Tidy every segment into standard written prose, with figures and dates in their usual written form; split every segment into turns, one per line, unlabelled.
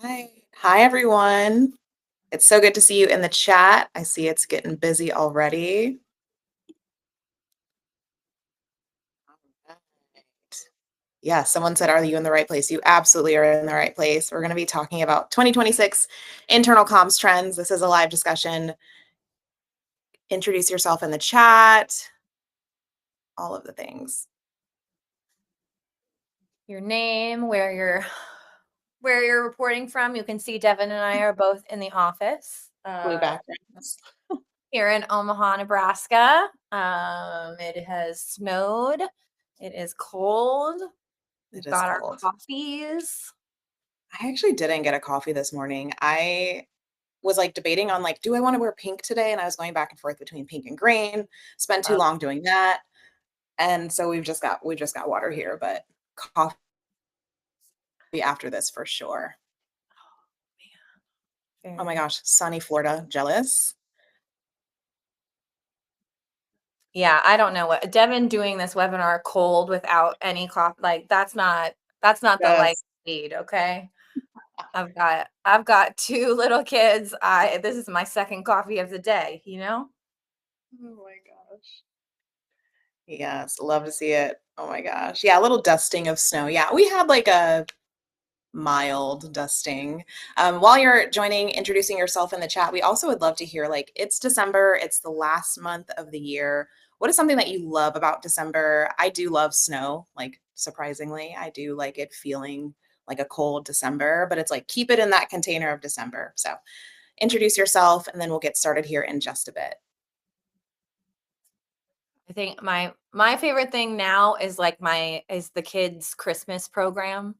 Hi. Hi, everyone. It's so good to see you in the chat. I see it's getting busy already. Alright. Yeah, someone said, "Are you in the right place?" You absolutely are in the right place. We're going to be talking about 2026 internal comms trends. This is a live discussion. Introduce yourself in the chat, all of the things.
Your name, where you're reporting from. You can see Devin and I are both in the office
Blue backgrounds.
here in Omaha, Nebraska. It has snowed. It is cold.
It
We've
is
got our
cold.
coffees.
I actually didn't get a coffee this morning. I was like debating on like, do I want to wear pink today? And I was going back and forth between pink and green. Spent too
Love.
long doing that. And so we've just got water here, but coffee after this for sure.
Very
Oh my
nice.
gosh, sunny Florida, jealous.
Yeah, I don't know what Devin doing this webinar cold without any coffee. Like that's not the life
Yes.
we need. Okay. I've got two little kids. This is my second coffee of the day.
Oh my gosh. Yes, love to see it. Oh my gosh. Yeah, a little dusting of snow. Yeah, we had like a mild dusting. While you're joining, introducing yourself in the chat, we also would love to hear like it's December, it's the last month of the year. What is something that you love about December? I do love snow, like surprisingly. I do like it feeling like a cold December, but it's like keep it in that container of December. So introduce yourself and then we'll get started here in just a bit.
I think my favorite thing now is the kids' Christmas program,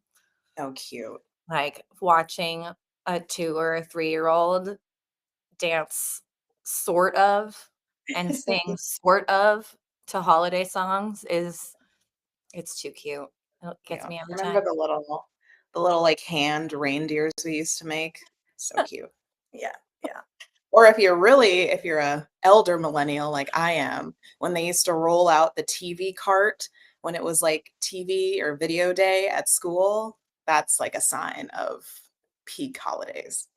Oh, cute.
like watching a 2 or a 3-year-old dance sort of and sing sort of to holiday songs is it's too cute. It gets
Yeah.
me every
Remember
time.
the little like hand reindeers we used to make? So cute.
Yeah, yeah.
Or if you're a elder millennial like I am, when they used to roll out the TV cart when it was like TV or video day at school, that's like a sign of peak holidays.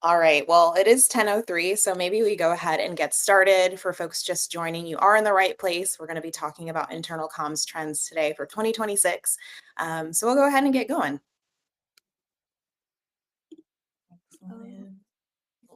All right. Well, it is 10:03, so maybe we go ahead and get started. For folks just joining, you are in the right place. We're going to be talking about internal comms trends today for 2026. So we'll go ahead and get going.
Excellent.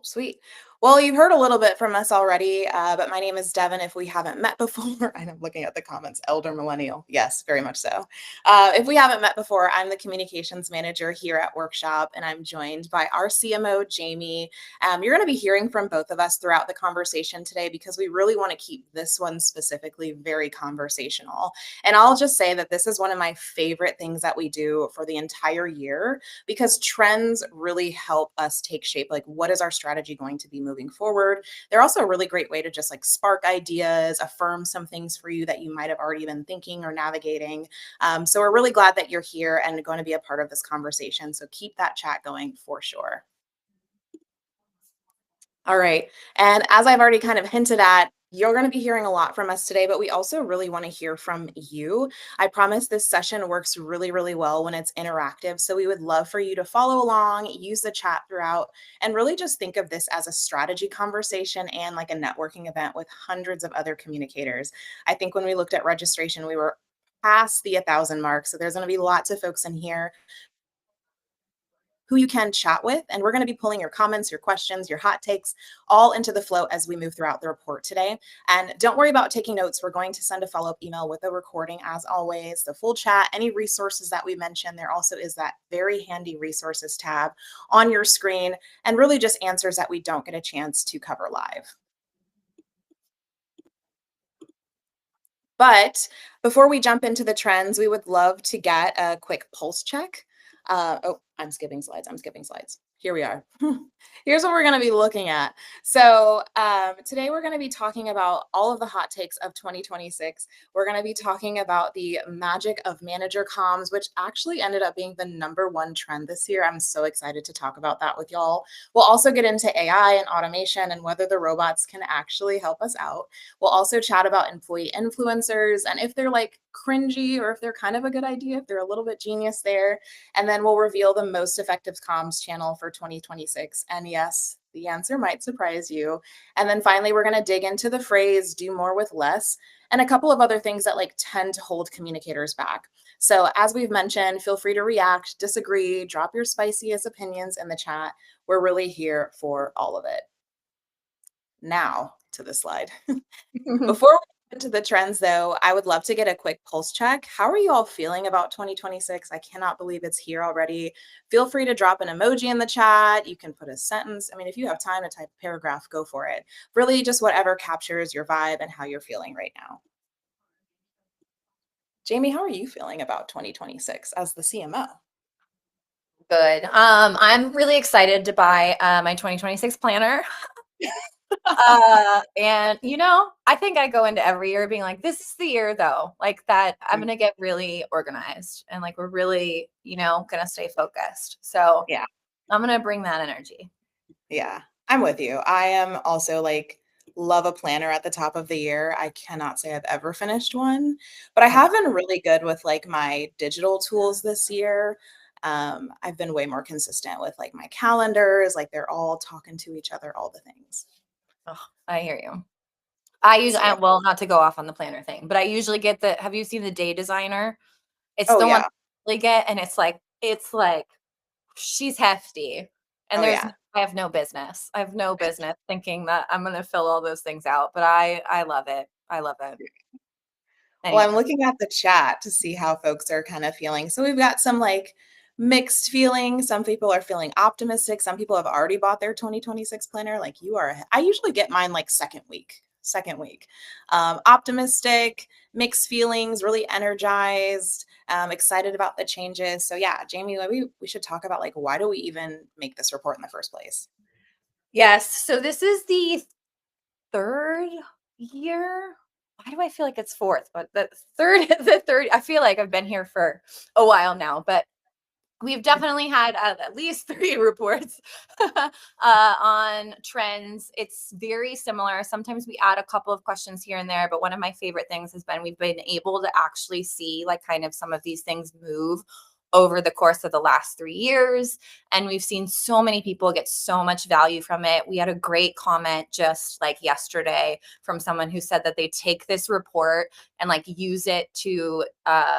Sweet. Well, you've heard a little bit from us already, but my name is Devin. If we haven't met before, I'm looking at the comments, elder millennial. Yes, very much so. If we haven't met before, I'm the communications manager here at Workshop, and I'm joined by our CMO, Jamie. You're going to be hearing from both of us throughout the conversation today because we really want to keep this one specifically very conversational. And I'll just say that this is one of my favorite things that we do for the entire year because trends really help us take shape. Like, what is our strategy going to be moving forward? They're also a really great way to just like spark ideas, affirm some things for you that you might have already been thinking or navigating. So, we're really glad that you're here and going to be a part of this conversation. So, keep that chat going for sure. All right. And as I've already kind of hinted at, you're going to be hearing a lot from us today, but we also really want to hear from you. I promise this session works really, really well when it's interactive. So we would love for you to follow along, use the chat throughout, and really just think of this as a strategy conversation and like a networking event with hundreds of other communicators. I think when we looked at registration, we were past the 1,000 mark. So there's going to be lots of folks in here who you can chat with. And we're going to be pulling your comments, your questions, your hot takes all into the flow as we move throughout the report today. And don't worry about taking notes. We're going to send a follow up email with a recording as always, the full chat, any resources that we mentioned. There also is that very handy resources tab on your screen and really just answers that we don't get a chance to cover live. But before we jump into the trends, we would love to get a quick pulse check. Oh, I'm skipping slides. I'm skipping slides. Here we are. Here's what we're going to be looking at. So today we're going to be talking about all of the hot takes of 2026. We're going to be talking about the magic of manager comms, which actually ended up being the #1 trend this year. I'm so excited to talk about that with y'all. We'll also get into AI and automation and whether the robots can actually help us out. We'll also chat about employee influencers and if they're like cringy or if they're kind of a good idea, if they're a little bit genius there. And then we'll reveal the most effective comms channel for 2026. And yes, the answer might surprise you. And then finally, we're going to dig into the phrase do more with less and a couple of other things that like tend to hold communicators back. So, as we've mentioned, feel free to react, disagree, drop your spiciest opinions in the chat. We're really here for all of it. Now to the slide. Before we get into the trends, though, I would love to get a quick pulse check. How are you all feeling about 2026? I cannot believe it's here already. Feel free to drop an emoji in the chat. You can put a sentence. I mean, if you have time to type a paragraph, go for it. Really, just whatever captures your vibe and how you're feeling right now. Jamie, how are you feeling about 2026 as the CMO?
Good. I'm really excited to buy my 2026 planner. And I think I go into every year being like, this is the year though, like that I'm gonna get really organized and like we're really, gonna stay focused. So
Yeah.
I'm gonna bring that energy.
Yeah, I'm with you. I am also like love a planner at the top of the year. I cannot say I've ever finished one, but I
I know.
have been really good with like my digital tools this year. I've been way more consistent with like my calendars, like they're all talking to each other, all the things.
Oh, I hear you. I use
So yeah.
well, not to go off on the planner thing, but I usually get have you seen the day designer? It's
Oh
the one
yeah.
I usually get, and it's like she's hefty. And
Oh yeah.
I have no business. I have no business thinking that I'm gonna fill all those things out, but I love it. I love it.
Well, I'm
Anyway.
looking at the chat to see how folks are kind of feeling. So we've got some like mixed feelings. Some people are feeling optimistic. Some people have already bought their 2026 planner. Like you are, I usually get mine like second week. Optimistic, mixed feelings, really energized, excited about the changes. So yeah, Jamie, maybe we should talk about like, why do we even make this report in the first place?
Yes. So this is the third year. Why do I feel like it's fourth? But the third, the third, I feel like I've been here for a while now, but we've definitely had at least three reports on trends. It's very similar. Sometimes we add a couple of questions here and there, but one of my favorite things has been we've been able to actually see like kind of some of these things move over the course of the last 3 years. And we've seen so many people get so much value from it. We had a great comment just like yesterday from someone who said that they take this report and like use it to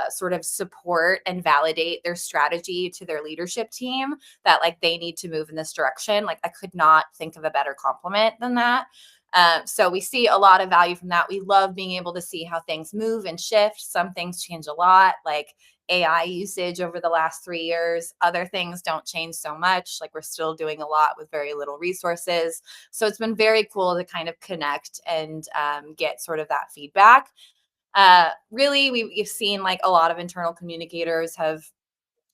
sort of support and validate their strategy to their leadership team, that like they need to move in this direction. Like I could not think of a better compliment than that. So we see a lot of value from that. We love being able to see how things move and shift. Some things change a lot, like AI usage over the last 3 years. Other things don't change so much. Like we're still doing a lot with very little resources. So it's been very cool to kind of connect and get sort of that feedback. Really, we've seen like a lot of internal communicators have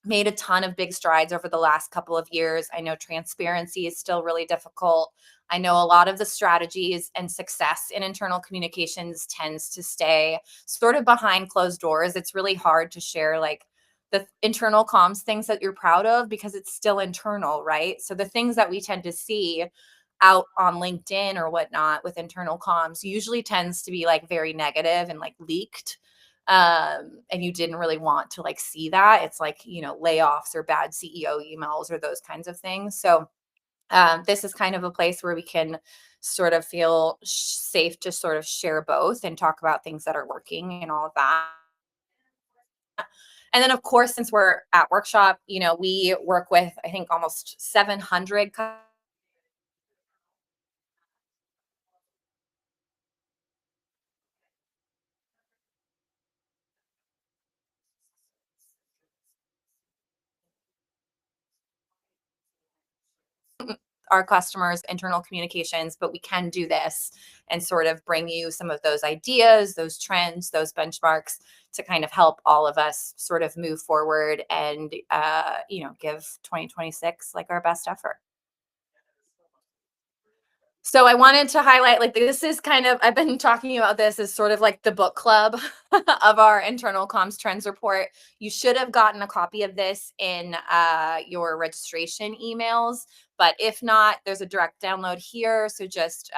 made a ton of big strides over the last couple of years. I know transparency is still really difficult. I know a lot of the strategies and success in internal communications tends to stay sort of behind closed doors. It's really hard to share like the internal comms things that you're proud of because it's still internal, right? So the things that we tend to see out on LinkedIn or whatnot with internal comms usually tends to be like very negative and like leaked, and you didn't really want to like see that. It's like layoffs or bad CEO emails or those kinds of things. So this is kind of a place where we can sort of feel safe to sort of share both and talk about things that are working and all of that. And then of course, since we're at workshop, we work with I think almost 700 our customers internal communications, but we can do this and sort of bring you some of those ideas, those trends, those benchmarks to kind of help all of us sort of move forward and give 2026 like our best effort. So I wanted to highlight like this is kind of I've been talking about this as sort of like the book club of our internal comms trends report. You should have gotten a copy of this in your registration emails, but if not, there's a direct download here. So just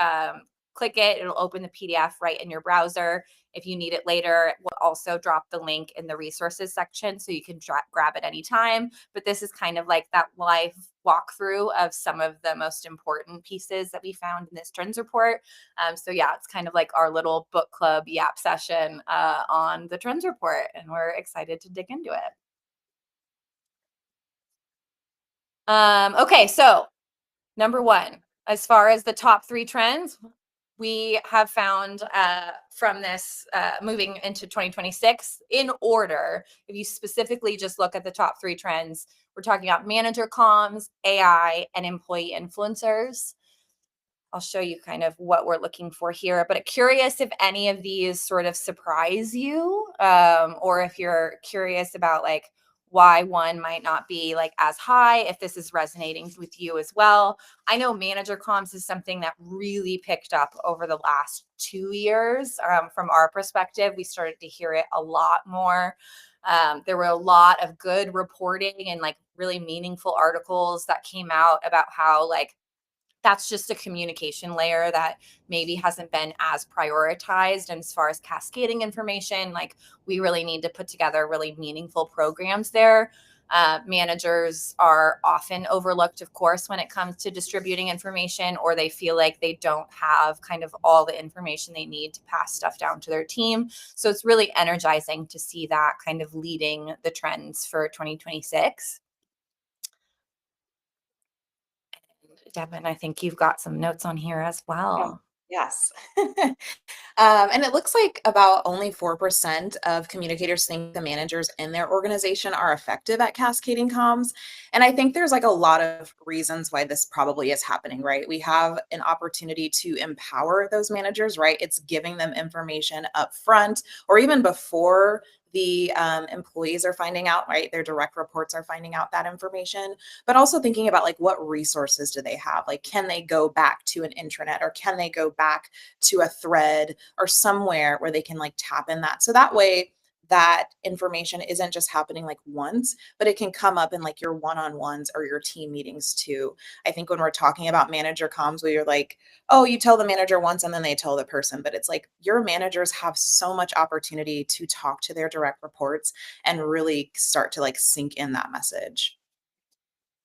click it; it'll open the PDF right in your browser. If you need it later, we'll also drop the link in the resources section so you can grab it anytime. But this is kind of like that live walkthrough of some of the most important pieces that we found in this trends report. So yeah, it's kind of like our little book club yap session on the trends report, and we're excited to dig into it. Okay, so number one, as far as the top three trends, we have found from this moving into 2026 in order. If you specifically just look at the top three trends, we're talking about manager comms, AI, and employee influencers. I'll show you kind of what we're looking for here, but curious if any of these sort of surprise you, or if you're curious about like why one might not be like as high, if this is resonating with you as well. I know manager comms is something that really picked up over the last 2 years. From our perspective, we started to hear it a lot more. There were a lot of good reporting and like really meaningful articles that came out about how like that's just a communication layer that maybe hasn't been as prioritized. And as far as cascading information, like we really need to put together really meaningful programs there. Managers are often overlooked, of course, when it comes to distributing information, or they feel like they don't have kind of all the information they need to pass stuff down to their team. So it's really energizing to see that kind of leading the trends for 2026. Devin, I think you've got some notes on here as
Oh,
well.
yes. And it looks like about only 4% of communicators think the managers in their organization are effective at cascading comms. And I think there's like a lot of reasons why this probably is happening, right? We have an opportunity to empower those managers, right? It's giving them information up front or even before the employees are finding out, right? Their direct reports are finding out that information, but also thinking about like what resources do they have? Like, can they go back to an intranet or can they go back to a thread or somewhere where they can like tap in that? So that way, that information isn't just happening like once, but it can come up in like your one-on-ones or your team meetings too. I think when we're talking about manager comms, where you're like, oh, you tell the manager once and then they tell the person, but it's like your managers have so much opportunity to talk to their direct reports and really start to like sink in that message.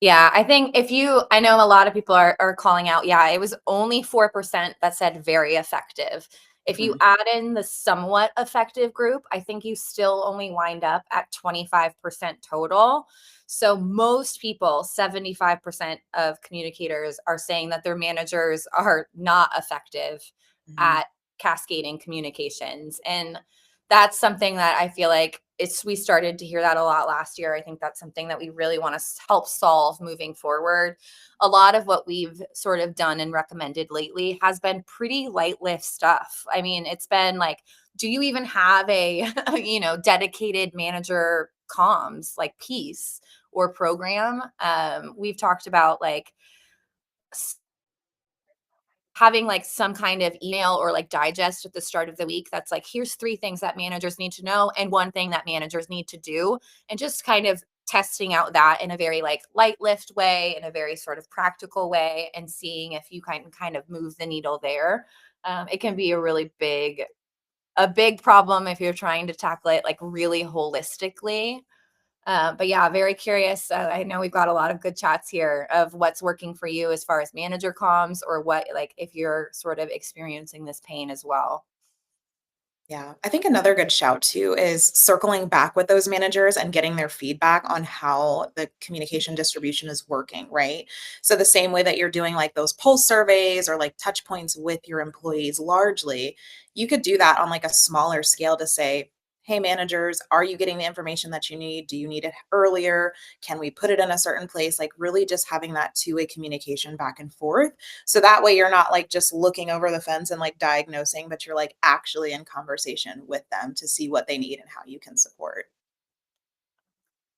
Yeah, I think I know a lot of people are calling out, yeah, it was only 4% that said very effective. If you
Mhm.
add in the somewhat effective group, I think you still only wind up at 25% total. So most people, 75% of communicators are saying that their managers are not effective
Mhm.
at cascading communications. And that's something that I feel like we started to hear that a lot last year. I think that's something that we really want to help solve moving forward. A lot of what we've sort of done and recommended lately has been pretty light lift stuff. I mean, it's been like, do you even have a dedicated manager comms like piece or program? We've talked about like having like some kind of email or like digest at the start of the week that's like, here's three things that managers need to know and one thing that managers need to do, and just kind of testing out that in a very like light lift way, in a very sort of practical way, and seeing if you can kind of move the needle there. It can be a big problem if you're trying to tackle it like really holistically. But yeah, very curious. I know we've got a lot of good chats here of what's working for you as far as manager comms, or what, like, if you're sort of experiencing this pain as well.
Yeah, I think another good shout too is circling back with those managers and getting their feedback on how the communication distribution is working, right? So the same way that you're doing like those pulse surveys or like touch points with your employees largely, you could do that on like a smaller scale to say, hey managers, are you getting the information that you need? Do you need it earlier? Can we put it in a certain place? Like really just having that two-way communication back and forth, so that way you're not like just looking over the fence and like diagnosing, but you're like actually in conversation with them to see what they need and how you can support.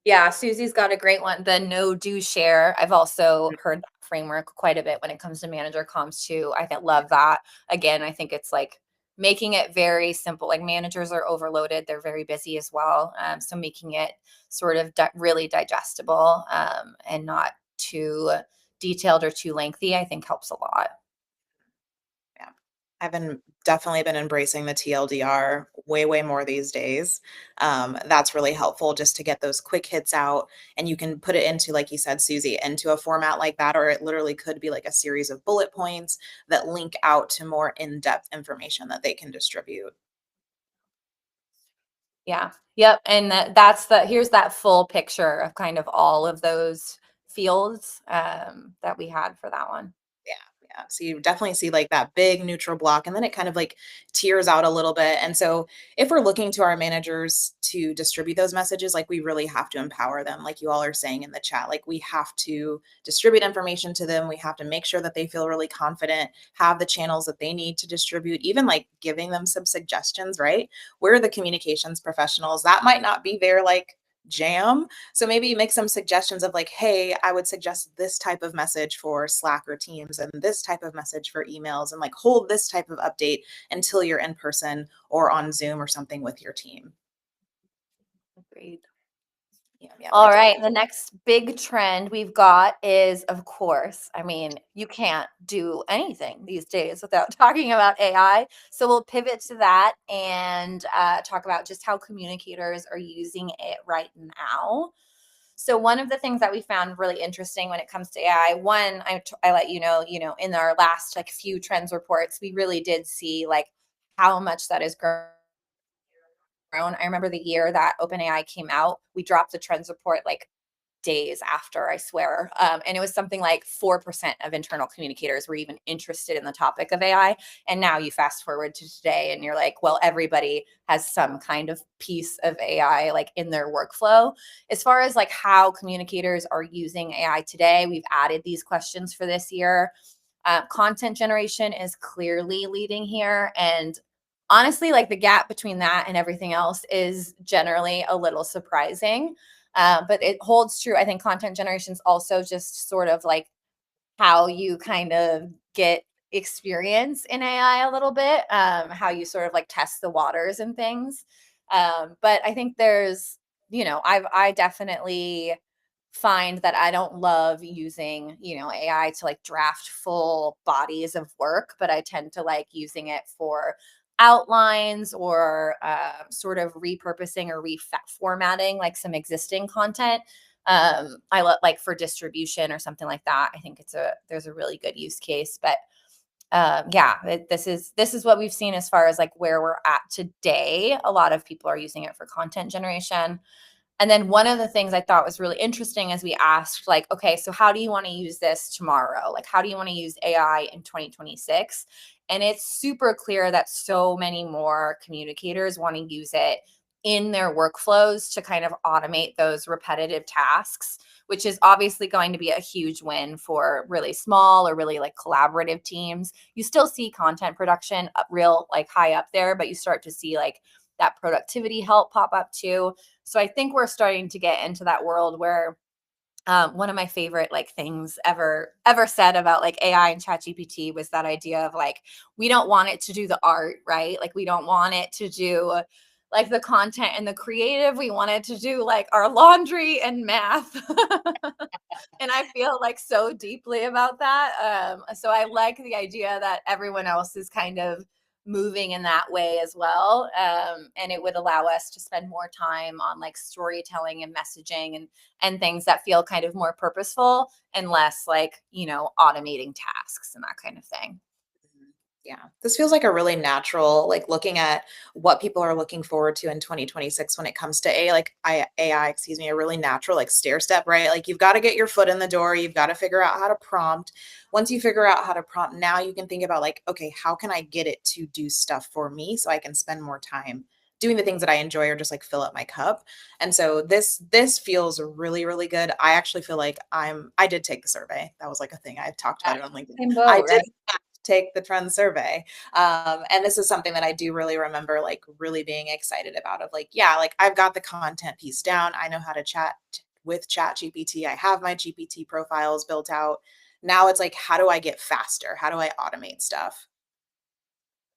Yeah, Susie's got a great one. The no do share. I've also heard that framework quite a bit when it comes to manager comms too. Love that. Again, I think it's like making it very simple. Like managers are overloaded, they're very busy as well. So making it sort of really digestible, and not too detailed or too lengthy, I think helps a lot.
Yeah. I've been definitely been embracing the TLDR way, way more these days. That's really helpful just to get those quick hits out, and you can put it into, like you said, Susie, into a format like that, or it literally could be like a series of bullet points that link out to more in-depth information that they can distribute.
Yeah. Yep. And that's the here's that full picture of kind of all of those fields that we had for that one.
Yeah, yeah. So you definitely see like that big neutral block, and then it kind of like tears out a little bit. And so if we're looking to our managers to distribute those messages, like we really have to empower them, like you all are saying in the chat. Like we have to distribute information to them. We have to make sure that they feel really confident, have the channels that they need to distribute, even like giving them some suggestions, right? We're the communications professionals. That might not be their like jam, so maybe make some suggestions of like, hey, I would suggest this type of message for Slack or Teams and this type of message for emails, and like hold this type of update until you're in person or on Zoom or something with your team.
Agreed.
Yeah, yeah, I
All
did.
right, the next big trend we've got is, of course, I mean, you can't do anything these days without talking about AI. So we'll pivot to that and talk about just how communicators are using it right now. So one of the things that we found really interesting when it comes to AI, one, I let you know, in our last like few trends reports, we really did see like how much that has grown. I remember the year that OpenAI came out, we dropped the trends report like days after, I swear. And it was something like 4% of internal communicators were even interested in the topic of AI. And now you fast forward to today and you're like, well, everybody has some kind of piece of AI like in their workflow. As far as like how communicators are using AI today, we've added these questions for this year. Content generation is clearly leading here. And honestly, like the gap between that and everything else is generally a little surprising. But it holds true. I think content generation is also just sort of like how you kind of get experience in AI a little bit, how you sort of like test the waters and things. But I think I definitely find that I don't love using, AI to like draft full bodies of work, but I tend to like using it for outlines or sort of repurposing or reformatting like some existing content. I let like for distribution or something like that. I think there's a really good use case. But yeah, this is what we've seen as far as like where we're at today. A lot of people are using it for content generation. And then one of the things I thought was really interesting as we asked, like, okay, so how do you want to use this tomorrow? Like, how do you want to use AI in 2026? And it's super clear that so many more communicators want to use it in their workflows to kind of automate those repetitive tasks, which is obviously going to be a huge win for really small or really like collaborative teams. You still see content production real like high up there, but you start to see like that productivity help pop up too. So I think we're starting to get into that world where one of my favorite like things ever said about like AI and ChatGPT was that idea of like we don't want it to do the art, right? Like we don't want it to do like the content and the creative. We want it to do like our laundry and math. And I feel like so deeply about that. So I like the idea that everyone else is kind of moving in that way as well. And it would allow us to spend more time on like storytelling and messaging and things that feel kind of more purposeful and less like, automating tasks and that kind of thing.
Mhm. Yeah. This feels like a really natural, like looking at what people are looking forward to in 2026 when it comes to AI, excuse me, a really natural like stair step, right? Like you've got to get your foot in the door, you've got to figure out how to prompt. Once you figure out how to prompt, now you can think about like, okay, how can I get it to do stuff for me so I can spend more time doing the things that I enjoy or just like fill up my cup. And so this feels really, really good. I actually feel like I did take the survey. That was like a thing. I've talked about it on LinkedIn.
Same
I
boat,
did
right?
take the trend survey. And this is something that I do really remember, like really being excited about of like, yeah, like I've got the content piece down. I know how to chat with chat GPT. I have my GPT profiles built out. Now it's like, how do I get faster? How do I automate stuff?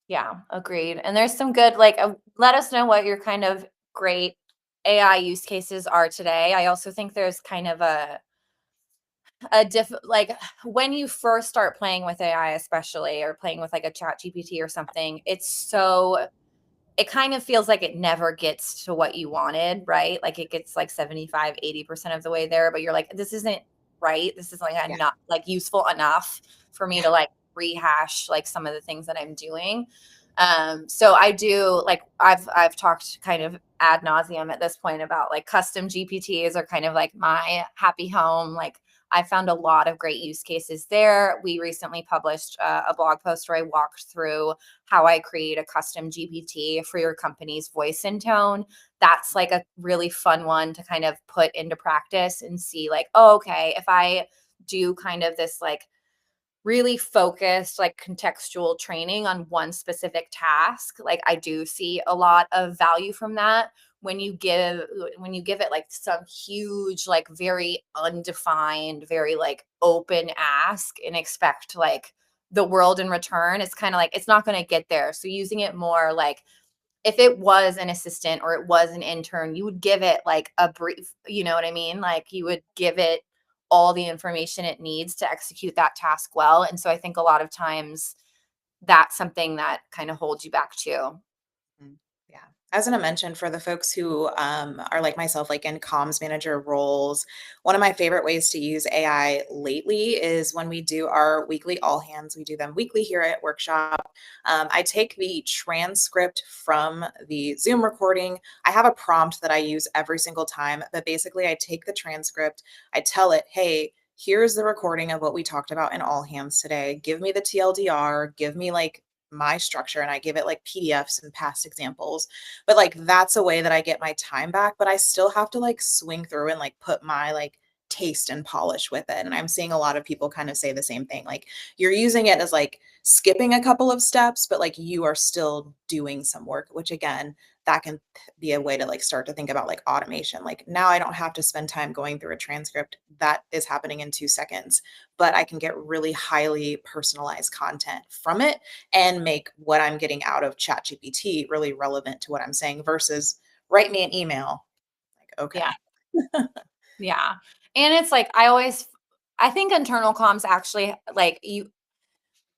Yeah, agreed. And there's some good, like, let us know what your kind of great AI use cases are today. I also think there's kind of a like when you first start playing with AI, especially, or playing with like a chat GPT or something, it kind of feels like it never gets to what you wanted, right? Like it gets like 75, 80% of the way there, but you're like, this isn't right. This is like
Yeah.
not like useful enough for me
Yeah.
to like rehash like some of the things that I'm doing. So I do like I've talked kind of ad nauseum at this point about like custom GPTs are kind of like my happy home. Like I found a lot of great use cases there. We recently published a blog post where I walked through how I create a custom GPT for your company's voice and tone. That's like a really fun one to kind of put into practice and see like, oh, okay, if I do kind of this like really focused like contextual training on one specific task, like I do see a lot of value from that. When you give it like some huge like very undefined, very like open ask and expect like the world in return, it's kind of like it's not going to get there. So using it more like if it was an assistant or it was an intern, you would give it like a brief, you know what I mean? Like you would give it all the information it needs to execute that task well. And so I think a lot of times that's something that kind of holds you back too.
Mm, yeah. As I mentioned, for the folks who are like myself, like in comms manager roles, one of my favorite ways to use AI lately is when we do our weekly all hands. We do them weekly here at workshop. I take the transcript from the Zoom recording. I have a prompt that I use every single time, but basically, I take the transcript, I tell it, hey, here's the recording of what we talked about in all hands today. Give me the TLDR, give me like my structure, and I give it like PDFs and past examples. But like that's a way that I get my time back, but I still have to like swing through and like put my like taste and polish with it. And I'm seeing a lot of people kind of say the same thing. Like you're using it as like skipping a couple of steps, but like you are still doing some work, which again, that can be a way to like start to think about like automation. Like now I don't have to spend time going through a transcript that is happening in 2 seconds, but I can get really highly personalized content from it and make what I'm getting out of ChatGPT really relevant to what I'm saying versus write me an email. Like,
Yeah.
okay.
Yeah. And it's like I think internal comms actually like you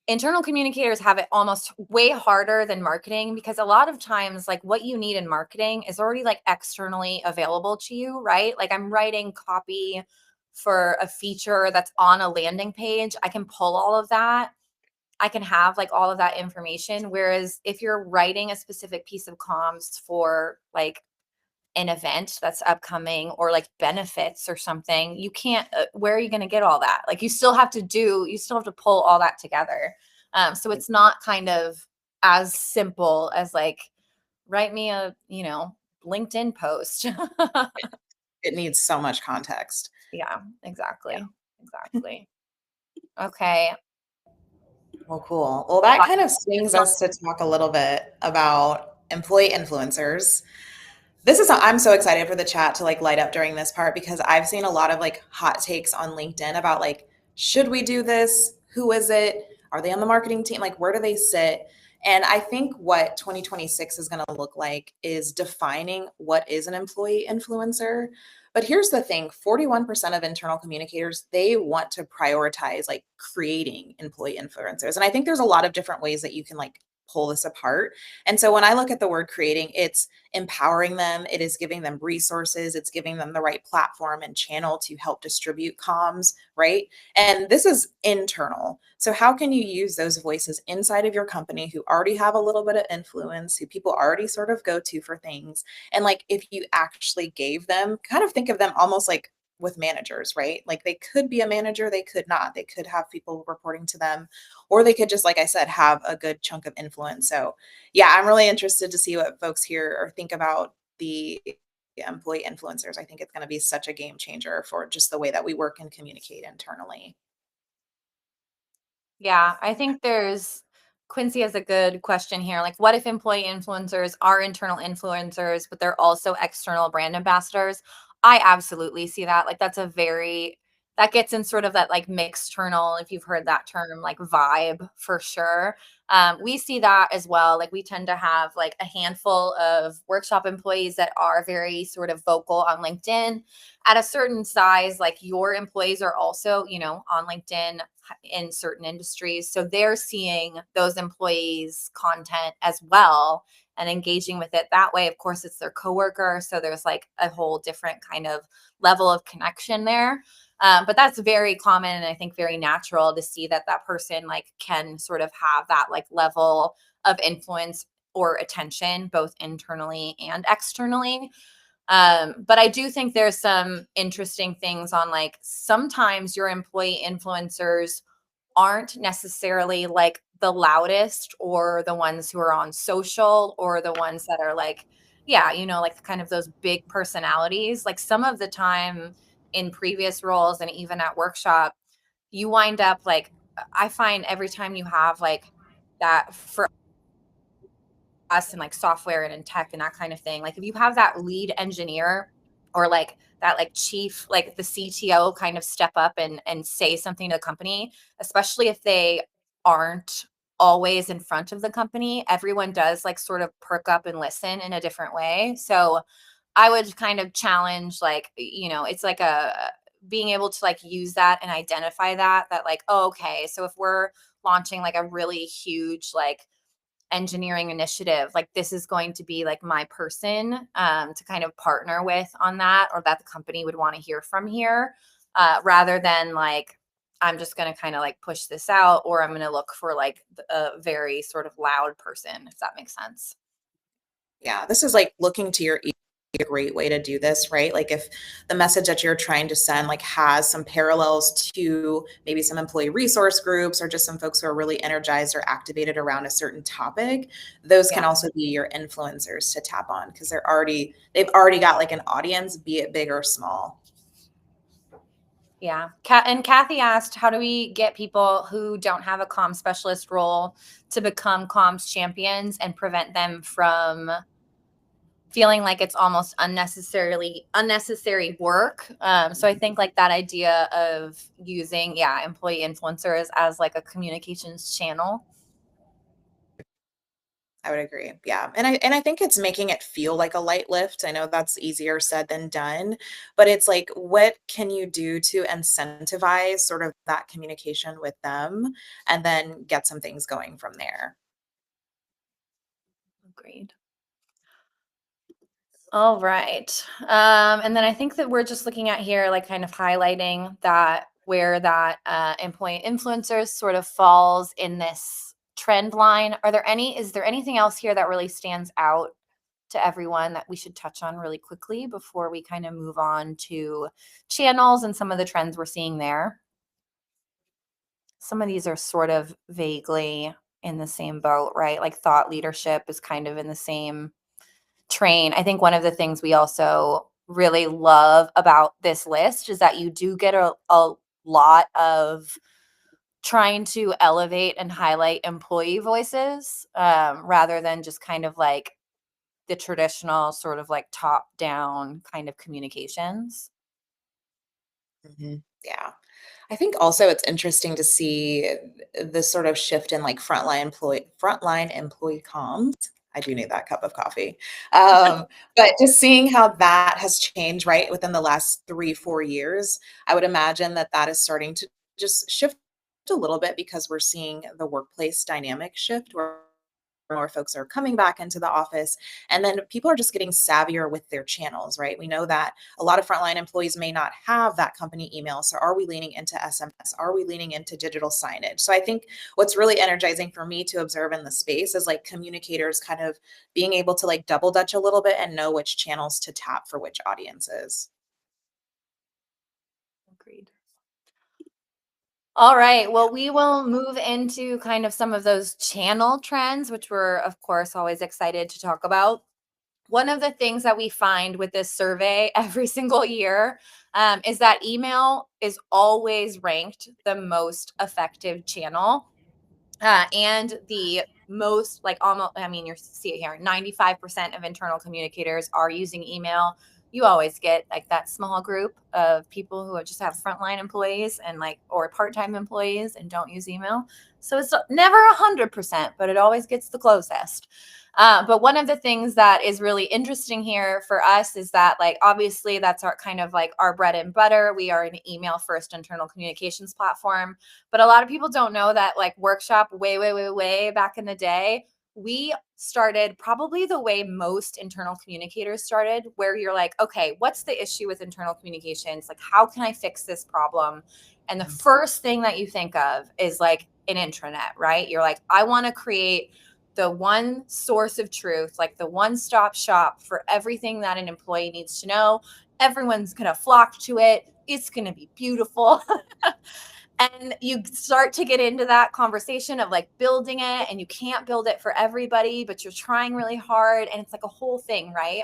internal communicators have it almost way harder than marketing because a lot of times like what you need in marketing is already like externally available to you, right? Like I'm writing copy for a feature that's on a landing page. I can pull all of that. I can have like all of that information, whereas if you're writing a specific piece of comms for like an event that's upcoming or like benefits or something, you can't, where are you going to get all that? Like you still have to pull all that together. So it's not kind of as simple as like, write me a, LinkedIn post.
It needs so much context.
Yeah,
Yeah.
exactly. Exactly. Okay.
Well, cool. Well, that
Got
kind of swings
some-
us to talk a little bit about employee influencers. This is I'm so excited for the chat to like light up during this part because I've seen a lot of like hot takes on LinkedIn about like, should we do this? Who is it? Are they on the marketing team? Like, where do they sit? And I think what 2026 is going to look like is defining what is an employee influencer. But here's the thing, 41% of internal communicators, they want to prioritize like creating employee influencers. And I think there's a lot of different ways that you can like pull this apart. And so when I look at the word creating, it's empowering them, it is giving them resources, it's giving them the right platform and channel to help distribute comms, right? And this is internal. So how can you use those voices inside of your company who already have a little bit of influence, who people already sort of go to for things? And like if you actually gave them, kind of think of them almost like with managers, right? Like they could be a manager, they could not. They could have people reporting to them, or they could just, like I said, have a good chunk of influence. So yeah, I'm really interested to see what folks here or think about the employee influencers. I think it's going to be such a game changer for just the way that we work and communicate internally.
Yeah, I think Quincy has a good question here. Like, what if employee influencers are internal influencers, but they're also external brand ambassadors? I absolutely see that. Like, that's a very that gets in sort of that like mixternal, if you've heard that term, like vibe for sure. We see that as well. Like we tend to have like a handful of workshop employees that are very sort of vocal on LinkedIn. At a certain size, like your employees are also, on LinkedIn in certain industries. So they're seeing those employees' content as well and engaging with it that way. Of course, it's their coworker. So there's like a whole different kind of level of connection there. But that's very common and I think very natural to see that that person like can sort of have that like level of influence or attention both internally and externally. But I do think there's some interesting things on like sometimes your employee influencers aren't necessarily like the loudest or the ones who are on social or the ones that are like, yeah, like kind of those big personalities. Like some of the time in previous roles and even at workshop, you wind up like, I find every time you have like that for us in like software and in tech and that kind of thing. Like if you have that lead engineer or like that like chief, like the CTO kind of step up and say something to the company, especially if they aren't always in front of the company, everyone does like sort of perk up and listen in a different way. So I would kind of challenge like, it's like a being able to like use that and identify that like, oh, okay, so if we're launching like a really huge like engineering initiative, like this is going to be like my person to kind of partner with on that, or that the company would want to hear from here, rather than like I'm just going to kind of like push this out, or I'm going to look for like a very sort of loud person, if that makes sense.
Yeah, this is like looking to your a great way to do this, right? Like if the message that you're trying to send like has some parallels to maybe some employee resource groups or just some folks who are really energized or activated around a certain topic, those can
Yeah.
also be your influencers to tap on because they've already got like an audience, be it big or small.
Yeah. And Kathy asked, how do we get people who don't have a comm specialist role to become comms champions and prevent them from feeling like it's almost unnecessary work. So I think like that idea of using, yeah, employee influencers as like a communications channel.
I would agree. Yeah. And I think it's making it feel like a light lift. I know that's easier said than done, but it's like what can you do to incentivize sort of that communication with them and then get some things going from there.
Agreed. All right. And then I think that we're just looking at here, like kind of highlighting that where that employee influencers sort of falls in this trend line. Is there anything else here that really stands out to everyone that we should touch on really quickly before we kind of move on to channels and some of the trends we're seeing there? Some of these are sort of vaguely in the same boat, right? Like thought leadership is kind of in the same train. I think one of the things we also really love about this list is that you do get a lot of trying to elevate and highlight employee voices, rather than just kind of like the traditional sort of like top down kind of communications.
Mhm. Yeah. I think also it's interesting to see this sort of shift in like frontline employee comms. I do need that cup of coffee. But just seeing how that has changed, right, within the last 3, 4 years, I would imagine that that is starting to just shift a little bit because we're seeing the workplace dynamic shift where more folks are coming back into the office and then people are just getting savvier with their channels, right? We know that a lot of frontline employees may not have that company email. So are we leaning into SMS? Are we leaning into digital signage? So I think what's really energizing for me to observe in the space is like communicators kind of being able to like double dutch a little bit and know which channels to tap for which audiences.
Agreed. All right. Well, we will move into kind of some of those channel trends, which we're, of course, always excited to talk about. One of the things that we find with this survey every single year, is that email is always ranked the most effective channel, and the most like almost, I mean, you see it here, 95% of internal communicators are using email. you always get like that small group of people who just have frontline employees and like, or part-time employees and don't use email. So it's never 100%, but it always gets the closest. But one of the things that is really interesting here for us is that, like, obviously that's our kind of like our bread and butter. We are an email first internal communications platform. But a lot of people don't know that, like, Workshop way back in the day, we started probably the way most internal communicators started, where you're like, okay, what's the issue with internal communications? Like, how can I fix this problem? And the first thing that you think of is like an intranet, right? You're like, I want to create the one source of truth, like the one stop shop for everything that an employee needs to know. Everyone's going to flock to it. It's going to be beautiful. And you start to get into that conversation of like building it, and you can't build it for everybody, but you're trying really hard. And it's like a whole thing, right?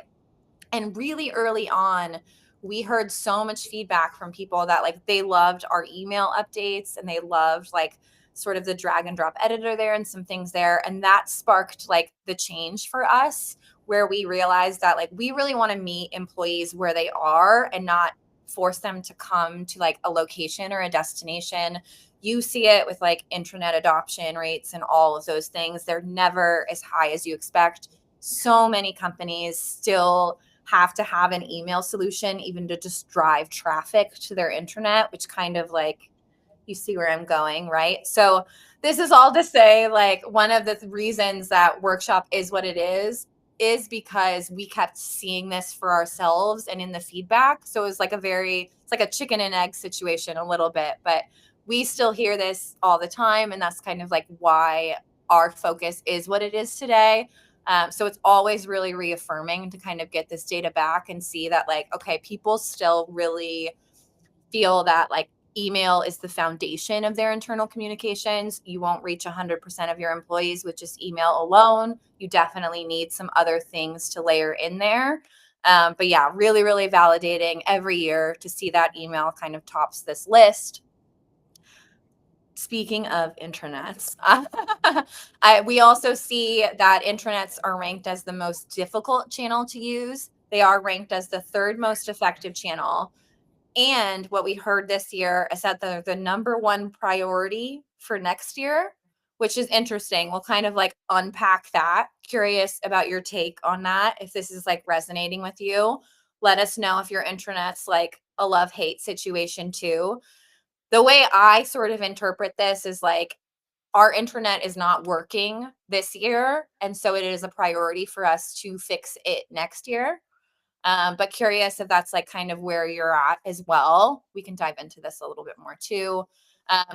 And really early on, we heard so much feedback from people that like they loved our email updates and they loved like sort of the drag and drop editor there and some things there. And that sparked like the change for us, where we realized that like we really want to meet employees where they are and not force them to come to like a location or a destination. You see it with like intranet adoption rates and all of those things. They're never as high as you expect. So many companies still have to have an email solution even to just drive traffic to their internet, which kind of like, you see where I'm going, right? So this is all to say, like, one of the reasons that Workshop is what it is because we kept seeing this for ourselves and in the feedback. So it was like it's like a chicken and egg situation a little bit, but we still hear this all the time. And that's kind of like why our focus is what it is today. So it's always really reaffirming to kind of get this data back and see that, like, okay, people still really feel that like email is the foundation of their internal communications. You won't reach 100% of your employees with just email alone. You definitely need some other things to layer in there. But yeah, really validating every year to see that email kind of tops this list. Speaking of intranets, we also see that intranets are ranked as the most difficult channel to use. They are ranked as the third most effective channel. And what we heard this year is that the number one priority for next year, which is interesting. We'll kind of like unpack that. Curious about your take on that. If this is like resonating with you, let us know if your intranet's like a love-hate situation too. The way I sort of interpret this is like our intranet is not working this year. And so it is a priority for us to fix it next year. But curious if that's like kind of where you're at as well. We can dive into this a little bit more too.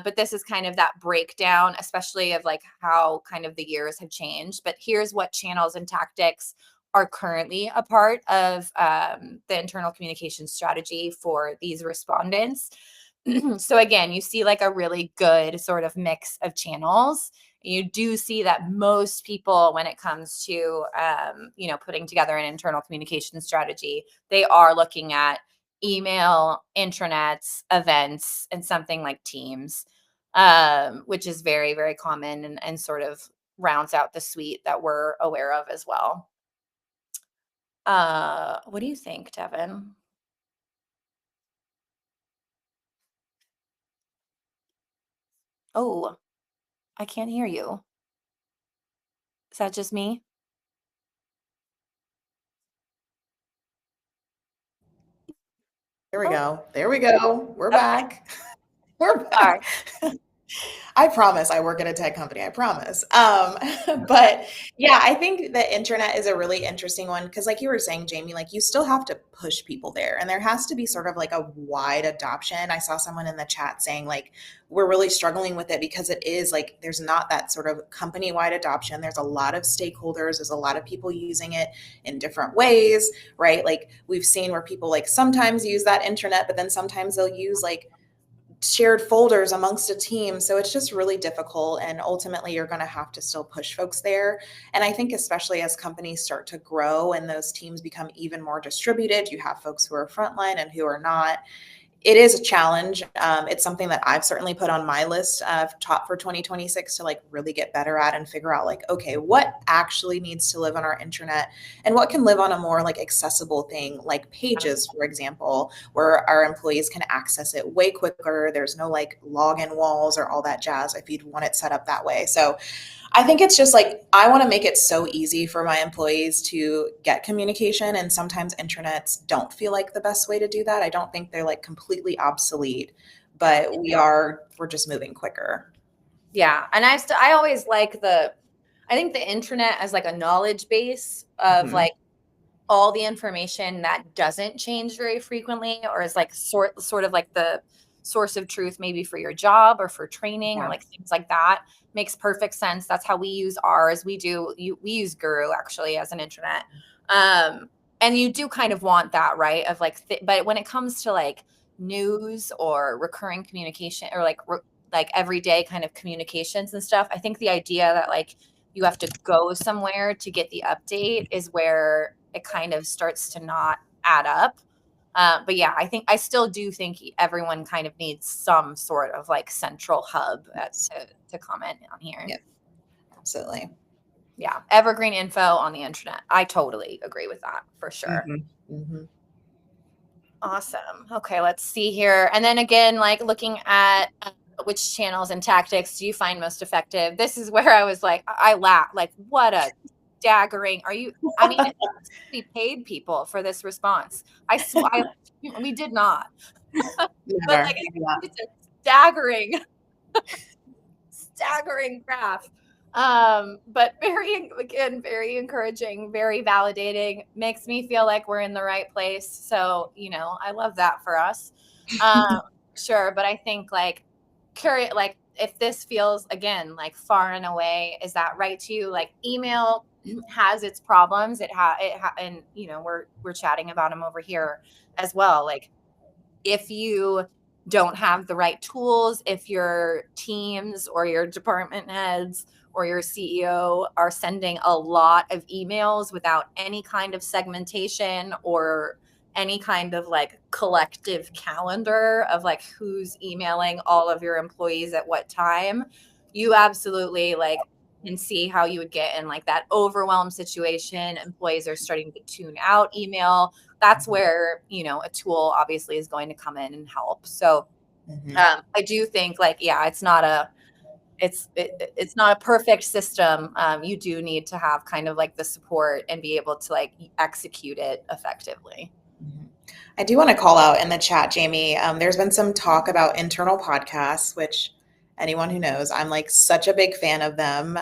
But this is kind of that breakdown, especially of like how kind of the years have changed. But here's what channels and tactics are currently a part of the internal communication strategy for these respondents. So again, you see like a really good sort of mix of channels. You do see that most people, when it comes to putting together an internal communication strategy, they are looking at email, intranets, events, and something like Teams, which is very common and sort of rounds out the suite that we're aware of as well. What do you think, Devin? Oh, I can't hear you. Is that just me?
There we
Oh,
go. There we go. We're
okay.
back. We're
Sorry.
back. I promise I work at a tech company. I promise. But yeah, I think the internet is a really interesting one because, like you were saying, Jamie, like you still have to push people there, and there has to be sort of like a wide adoption. I saw someone in the chat saying like we're really struggling with it because it is like there's not that sort of company wide adoption. There's a lot of stakeholders. There's a lot of people using it in different ways, right? Like we've seen where people like sometimes use that internet, but then sometimes they'll use like shared folders amongst a team. So it's just really difficult. And ultimately, you're going to have to still push folks there. And I think, especially as companies start to grow and those teams become even more distributed, you have folks who are frontline and who are not. it is a challenge. It's something that I've certainly put on my list of top for 2026 to like really get better at and figure out like, okay, what actually needs to live on our internet and what can live on a more like accessible thing like Pages, for example, where our employees can access it way quicker. There's no like login walls or all that jazz if you'd want it set up that way. So I think it's just like I want to make it so easy for my employees to get communication, and sometimes intranets don't feel like the best way to do that. I don't think they're like completely obsolete, but we're just moving quicker.
Yeah, and I always like I think the internet as like a knowledge base of
Mhm.
like all the information that doesn't change very frequently or is like sort of like the source of truth maybe for your job or for training or
Yeah.
like things like that makes perfect sense. That's how we use ours. We use Guru actually as an internet. Um and you do kind of want that, right? Of like but when it comes to like news or recurring communication or like everyday kind of communications and stuff, I think the idea that like you have to go somewhere to get the update is where it kind of starts to not add up. But yeah, I still do think everyone kind of needs some sort of like central hub to comment on here.
Yep. Absolutely.
Yeah, evergreen info on the internet. I totally agree with that for sure.
Mhm. Mhm.
Awesome. Okay, let's see here. And then again, like looking at which channels and tactics do you find most effective? This is where I was like, I laugh. Like, what a staggering. Are you? I mean, we paid people for this response. I swear, we did not. But
Never.
like,
Yeah.
it's a staggering graph. But again, very encouraging, very validating, makes me feel like we're in the right place. So, I love that for us. Um, sure. But I think like curious, like if this feels again, like far and away, is that right to you? Like email has its problems. And we're chatting about them over here as well. Like if you don't have the right tools, if your teams or your department heads or your CEO are sending a lot of emails without any kind of segmentation or any kind of like collective calendar of like who's emailing all of your employees at what time, you absolutely like can see how you would get in like that overwhelmed situation. Employees are starting to tune out email. That's where a tool obviously is going to come in and help. So
Mhm.
I do think like it's not a perfect system. You do need to have kind of like the support and be able to like execute it effectively.
Mhm. I do want to call out in the chat, Jamie. There's been some talk about internal podcasts, which anyone who knows, I'm like such a big fan of them.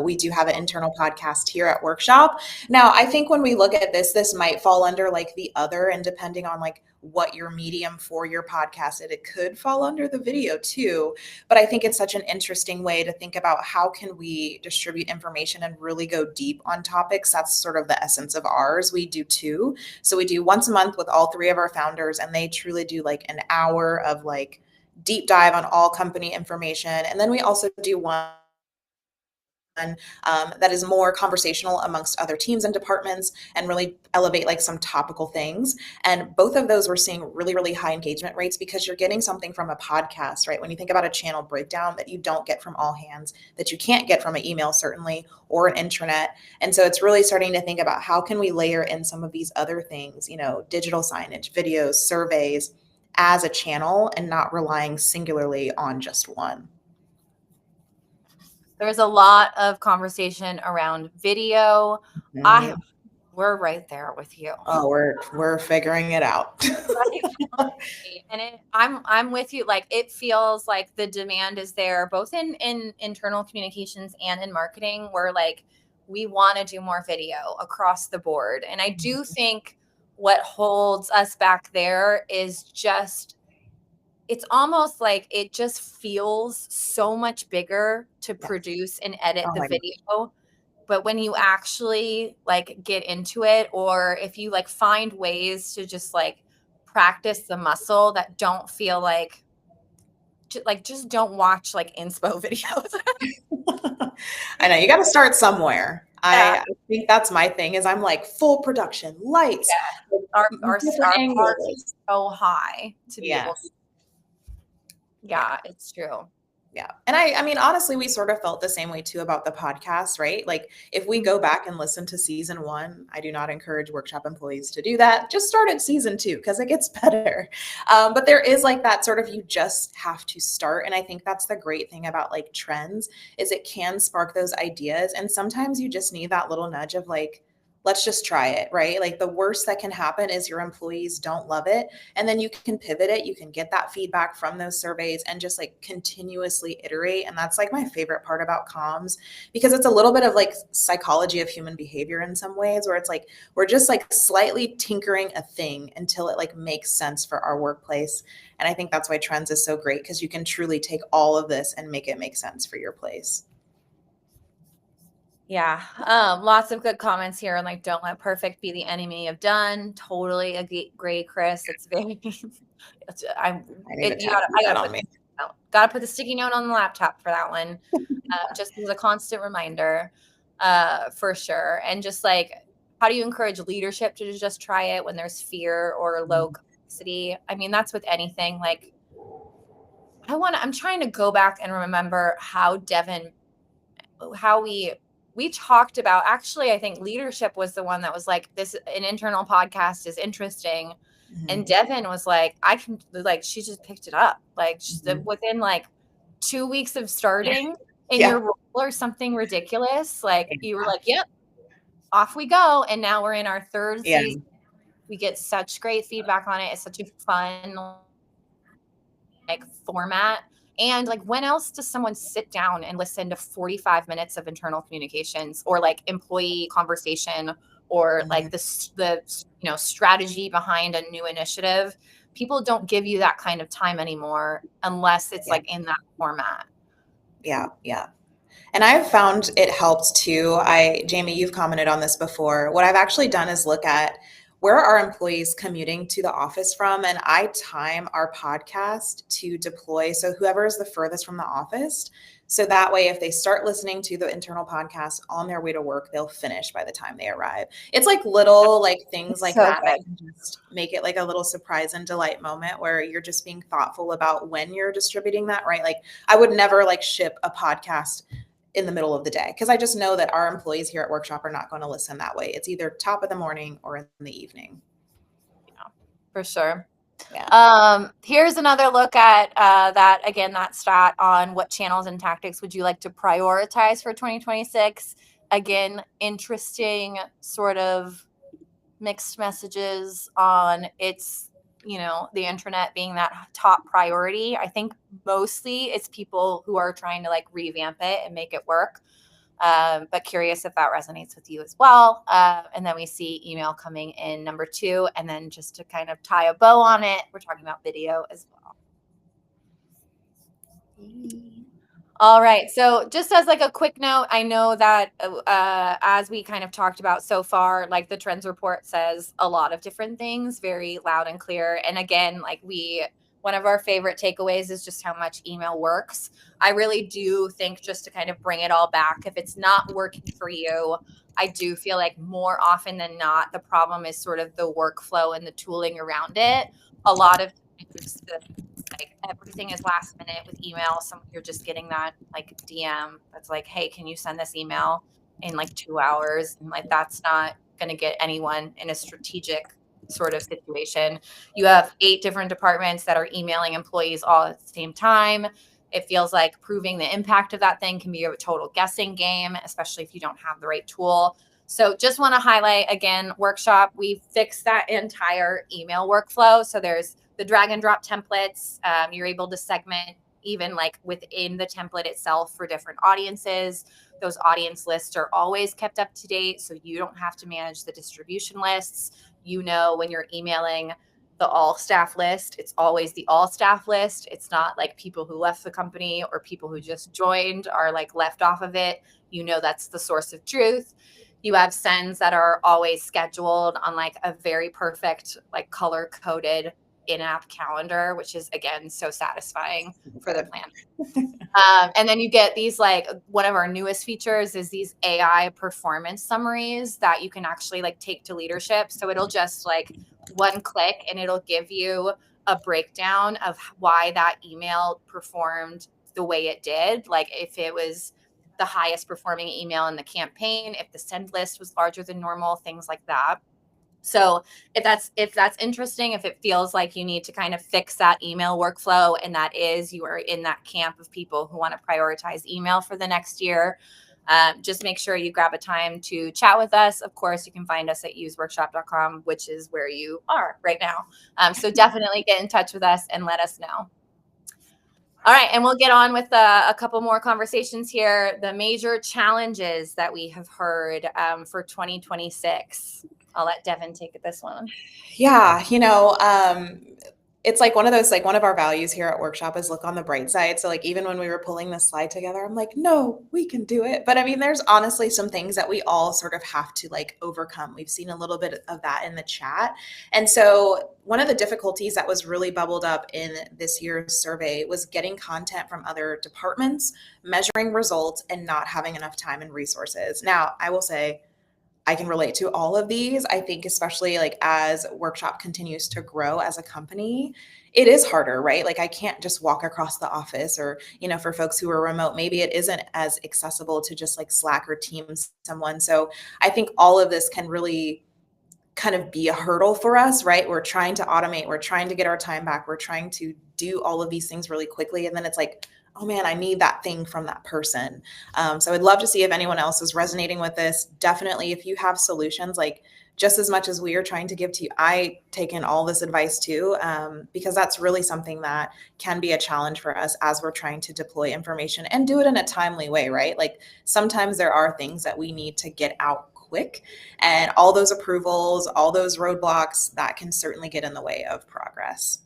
We do have an internal podcast here at Workshop. Now, I think when we look at this, this might fall under like the other, and depending on like what your medium for your podcast is, it could fall under the video too. But I think it's such an interesting way to think about how can we distribute information and really go deep on topics. That's sort of the essence of ours. We do too. So we do once a month with all three of our founders, and they truly do like an hour of like deep dive on all company information. And then we also do one that is more conversational amongst other teams and departments and really elevate like some topical things. And both of those we're seeing really, really high engagement rates because you're getting something from a podcast, right? When you think about a channel breakdown that you don't get from all hands, that you can't get from an email, certainly, or an intranet. And so it's really starting to think about how can we layer in some of these other things, digital signage, videos, surveys as a channel and not relying singularly on just one.
There's a lot of conversation around video. I
Mhm.
We're right there with you.
Oh, we're figuring it out.
Right. And I'm with you. Like it feels like the demand is there, both in internal communications and in marketing, where like we want to do more video across the board. And I do think what holds us back there is just it's almost like it just feels so much bigger to
Yes.
produce and edit
Oh
the
my gosh.
video. But when you actually like get into it, or if you like find ways to just like practice the muscle that don't feel like just don't watch like inspo videos.
I know you got to start somewhere.
Yeah,
I think that's my thing is I'm like full production, lights,
yeah. Our
different
bar is
angles.
so high to be able.
Yes. Yeah.
Yeah, it's true.
Yeah. And I mean, honestly, we sort of felt the same way too about the podcast, right? Like if we go back and listen to season one, I do not encourage workshop employees to do that. Just start at season two because it gets better. But there is like that sort of you just have to start. And I think that's the great thing about like trends is it can spark those ideas. And sometimes you just need that little nudge of like, let's just try it, right? Like the worst that can happen is your employees don't love it, and then you can pivot it, you can get that feedback from those surveys and just like continuously iterate. And that's like my favorite part about comms, because it's a little bit of like psychology of human behavior in some ways, where it's like we're just like slightly tinkering a thing until it like makes sense for our workplace. And I think that's why trends is so great, because you can truly take all of this and make it make sense for your place.
Yeah, lots of good comments here, and like, don't let perfect be the enemy of done. Totally agree, Chris. It's very, I'm,
I need to
you gotta,
tattoo
I
that
gotta
on
put,
me.
gotta put the sticky note on the laptop for that one, just as a constant reminder, for sure. And just like, how do you encourage leadership to just try it when there's fear or low capacity? I mean, that's with anything. Like, I'm trying to go back and remember how Devin how we talked about, actually I think leadership was the one that was like, this an internal podcast is interesting, and
Mhm.
Devin was like, I can, like, she just picked it up like
Mhm.
within like 2 weeks of starting in
Yeah.
your role or something ridiculous, like you were
Yeah.
like, yep, off we go, and now we're in our third
Yeah.
season. We get such great feedback on it. It's such a fun like format. And like, when else does someone sit down and listen to 45 minutes of internal communications or like employee conversation or
Mhm.
like the strategy behind a new initiative? People don't give you that kind of time anymore unless it's
Yeah.
like in that format.
Yeah. Yeah. And I've found it helps too. Jamie, you've commented on this before. What I've actually done is look at where are employees commuting to the office from, and I time our podcast to deploy. So whoever is the furthest from the office. So that way, if they start listening to the internal podcast on their way to work, they'll finish by the time they arrive. It's like little like things
It's
like
so
that that
good.
can just make it like a little surprise and delight moment where you're just being thoughtful about when you're distributing that, right? Like I would never like ship a podcast in the middle of the day, because I just know that our employees here at Workshop are not going to listen that way. It's either top of the morning or in the evening.
Yeah, for sure.
Yeah.
Here's another look at that again, that stat on what channels and tactics would you like to prioritize for 2026. Again, interesting sort of mixed messages on it's, the internet being that top priority. I think mostly it's people who are trying to like revamp it and make it work. But curious if that resonates with you as well. And then we see email coming in number 2. And then just to kind of tie a bow on it, we're talking about video as well. All right. So just as like a quick note, I know that as we kind of talked about so far, like the trends report says a lot of different things, very loud and clear. And again, like one of our favorite takeaways is just how much email works. I really do think, just to kind of bring it all back, if it's not working for you, I do feel like more often than not, the problem is sort of the workflow and the tooling around it. A lot of times like everything is last minute with email. You're just getting that like DM that's like, hey, can you send this email in like 2 hours? And like, that's not going to get anyone in a strategic sort of situation. You have 8 different departments that are emailing employees all at the same time. It feels like proving the impact of that thing can be a total guessing game, especially if you don't have the right tool. So just want to highlight again, Workshop, we fixed that entire email workflow. So there's the drag and drop templates. You're able to segment even like within the template itself for different audiences. Those audience lists are always kept up to date, so you don't have to manage the distribution lists. When you're emailing the all staff list, it's always the all staff list. It's not like people who left the company or people who just joined are like left off of it. That's the source of truth. You have sends that are always scheduled on like a very perfect, like color coded in-app calendar, which is again so satisfying for the
Good.
plan. And then you get these, like, one of our newest features is these AI performance summaries that you can actually like take to leadership. So it'll just like one click and it'll give you a breakdown of why that email performed the way it did. Like if it was the highest performing email in the campaign, if the send list was larger than normal, things like that. So if that's interesting, if it feels like you need to kind of fix that email workflow, and that is you are in that camp of people who want to prioritize email for the next year, just make sure you grab a time to chat with us. Of course, you can find us at useworkshop.com, which is where you are right now. So definitely get in touch with us and let us know. All right, and we'll get on with a couple more conversations here. The major challenges that we have heard for 2026. I'll let Devin take this one.
Yeah, it's like one of those, like one of our values here at Workshop is look on the bright side. So like even when we were pulling this slide together, I'm like, no, we can do it. But I mean, there's honestly some things that we all sort of have to like overcome. We've seen a little bit of that in the chat. And so one of the difficulties that was really bubbled up in this year's survey was getting content from other departments, measuring results, and not having enough time and resources. Now, I will say, I can relate to all of these. I think, especially like as Workshop continues to grow as a company, it is harder, right? Like, I can't just walk across the office, or, for folks who are remote, maybe it isn't as accessible to just like Slack or Teams someone. So I think all of this can really kind of be a hurdle for us, right? We're trying to automate, we're trying to get our time back, we're trying to do all of these things really quickly. And then it's like, oh man, I need that thing from that person. So I'd love to see if anyone else is resonating with this. Definitely, if you have solutions, like just as much as we are trying to give to you, I take in all this advice too, because that's really something that can be a challenge for us as we're trying to deploy information and do it in a timely way, right? Like sometimes there are things that we need to get out quick, and all those approvals, all those roadblocks, that can certainly get in the way of progress.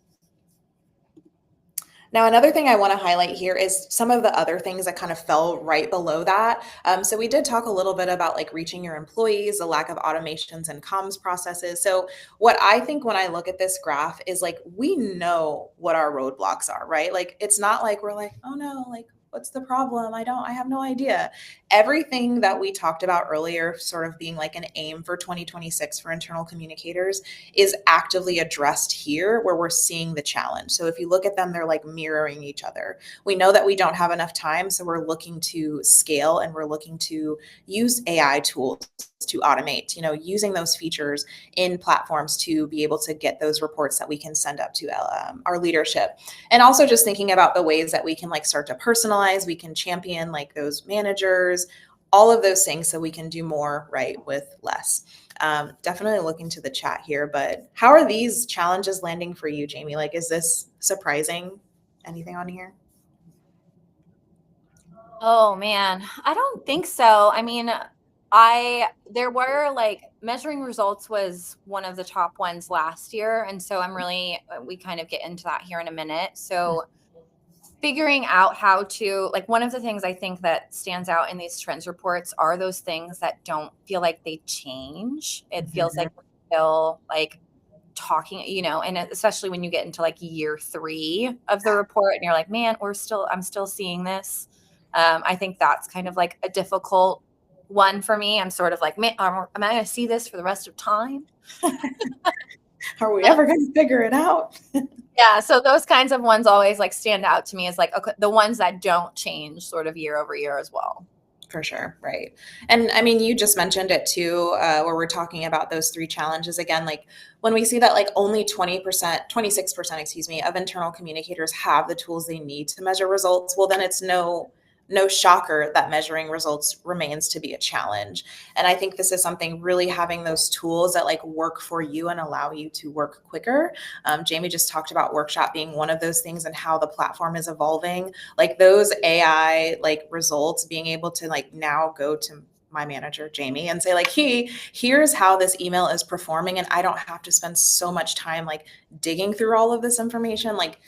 Now, another thing I want to highlight here is some of the other things that kind of fell right below that. So we did talk a little bit about like reaching your employees, the lack of automations and comms processes. So what I think when I look at this graph is like, we know what our roadblocks are, right? Like, it's not like we're like, oh no, like, what's the problem? I have no idea. Everything that we talked about earlier, sort of being like an aim for 2026 for internal communicators, is actively addressed here where we're seeing the challenge. So if you look at them, they're like mirroring each other. We know that we don't have enough time, so we're looking to scale and we're looking to use AI tools to automate, using those features in platforms to be able to get those reports that we can send up to our leadership. And also just thinking about the ways that we can like start to personalize, we can champion like those managers, all of those things, so we can do more right with less. Definitely looking to the chat here, but how are these challenges landing for you, Jamie? Like, is this surprising? Anything on here?
Oh man, I don't think so. I mean, I there were like measuring results was one of the top ones last year, and so I'm really we kind of get into that here in a minute. So figuring out how to like one of the things I think that stands out in these trends reports are those things that don't feel like they change. It feels like we're still like talking, and especially when you get into like year 3 of the report and you're like, man, I'm still seeing this. I think that's kind of like a difficult one for me. I'm sort of like, man, am I going to see this for the rest of time?
Are we ever going to figure it out?
Yeah, so those kinds of ones always like stand out to me as like, okay, the ones that don't change sort of year over year as well.
For sure, right. And I mean, you just mentioned it too, where we're talking about those 3 challenges again. Like when we see that like only 20%, 26%, excuse me, of internal communicators have the tools they need to measure results, well, then it's no shocker that measuring results remains to be a challenge. And I think this is something, really having those tools that like work for you and allow you to work quicker. Jamie just talked about Workshop being one of those things and how the platform is evolving. Like those AI like results, being able to like now go to my manager Jamie and say like, hey, here's how this email is performing, and I don't have to spend so much time like digging through all of this information. Like,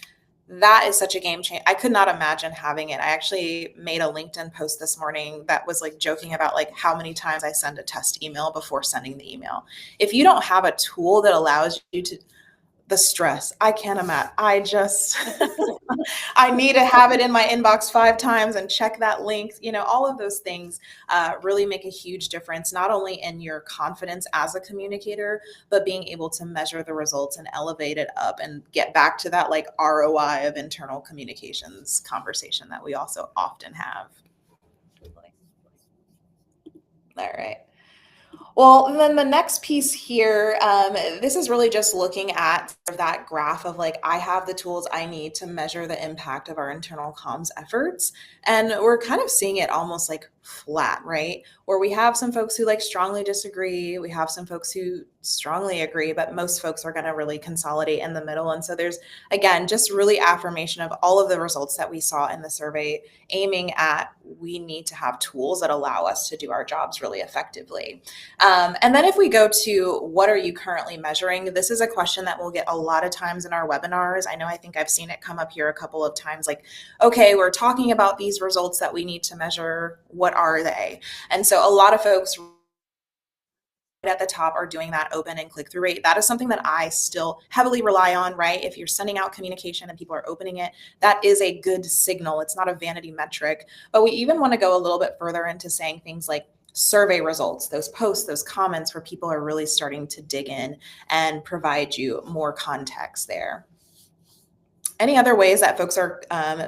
that is such a game changer. I could not imagine having it. I actually made a LinkedIn post this morning that was like joking about like how many times I send a test email before sending the email. If you don't have a tool that allows you to the stress. I can't imagine. I just, I need to have it in my inbox 5 times and check that link. All of those things really make a huge difference, not only in your confidence as a communicator, but being able to measure the results and elevate it up and get back to that like ROI of internal communications conversation that we also often have. All right. Well, and then the next piece here, this is really just looking at that graph of like, I have the tools I need to measure the impact of our internal comms efforts. And we're kind of seeing it almost like flat, right? Where we have some folks who like strongly disagree, we have some folks who strongly agree, but most folks are going to really consolidate in the middle. And so there's, again, just really affirmation of all of the results that we saw in the survey, aiming at we need to have tools that allow us to do our jobs really effectively. And then if we go to what are you currently measuring, this is a question that we'll get a lot of times in our webinars. I think I've seen it come up here a couple of times, like, okay, we're talking about these results that we need to measure. What are they? And so a lot of folks at the top are doing that open and click-through rate. That is something that I still heavily rely on, right? If you're sending out communication and people are opening it, that is a good signal. It's not a vanity metric. But we even want to go a little bit further into saying things like survey results, those posts, those comments where people are really starting to dig in and provide you more context there. Any other ways that folks are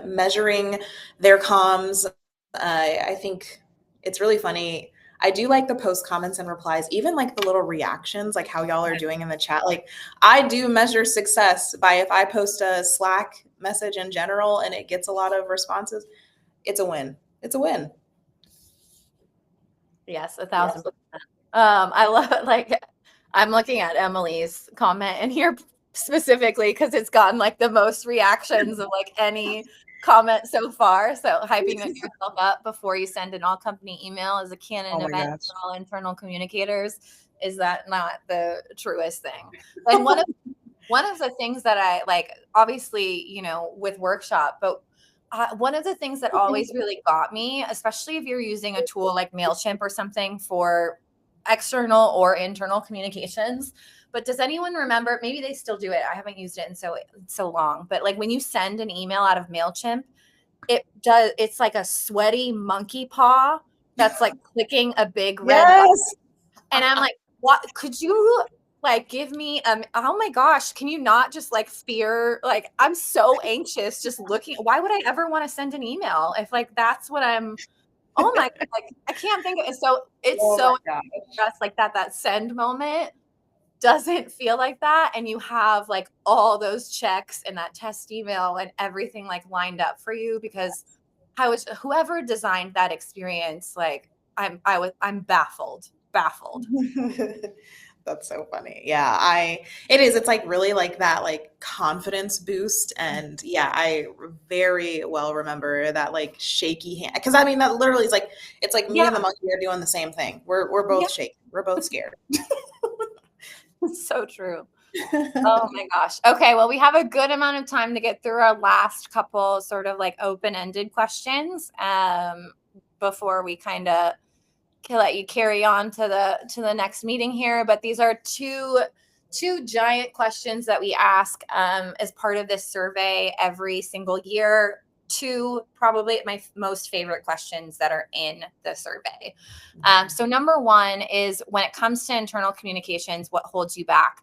measuring their comms? I think it's really funny. I do like the post comments and replies, even like the little reactions, like how y'all are doing in the chat. Like I do measure success by if I post a Slack message in general and it gets a lot of responses, it's a win. It's a win.
Yes, 1,000%. I love it. Like I'm looking at Emily's comment in here specifically because it's gotten like the most reactions of like any comment so far. So hyping yourself up before you send an all company email is a canon
Oh my
event
gosh.
for all internal communicators. Is that not the truest thing? And one of the things that I like, obviously, with workshop, but one of the things that always really got me, especially if you're using a tool like MailChimp or something for external or internal communications. But does anyone remember? Maybe they still do it. I haven't used it in so long. But like when you send an email out of MailChimp, it's like a sweaty monkey paw that's like clicking a big red button.
Yes.
And I'm like, what could you like give me oh my gosh, can you not just like fear, like I'm so anxious just looking, why would I ever want to send an email if like that's what I'm, oh my, like I can't think of it. So it's
Oh my
so
gosh.
just like that send moment doesn't feel like that, and you have like all those checks and that test email and everything like lined up for you, because I was, whoever designed that experience, like I'm baffled.
That's so funny. Yeah, it is. It's like really like that like confidence boost. And yeah, I very well remember that like shaky hand. Cause I mean that literally is like it's like me
Yeah,
and the monkey are doing the same thing. We're
yeah.
both shaking. We're both scared.
So true. Oh my gosh. Okay, well, we have a good amount of time to get through our last couple sort of like open-ended questions before we kind of let you carry on to the next meeting here. But these are two giant questions that we ask as part of this survey every single year. Two probably my most favorite questions that are in the survey. So number one is, when it comes to internal communications, what holds you back?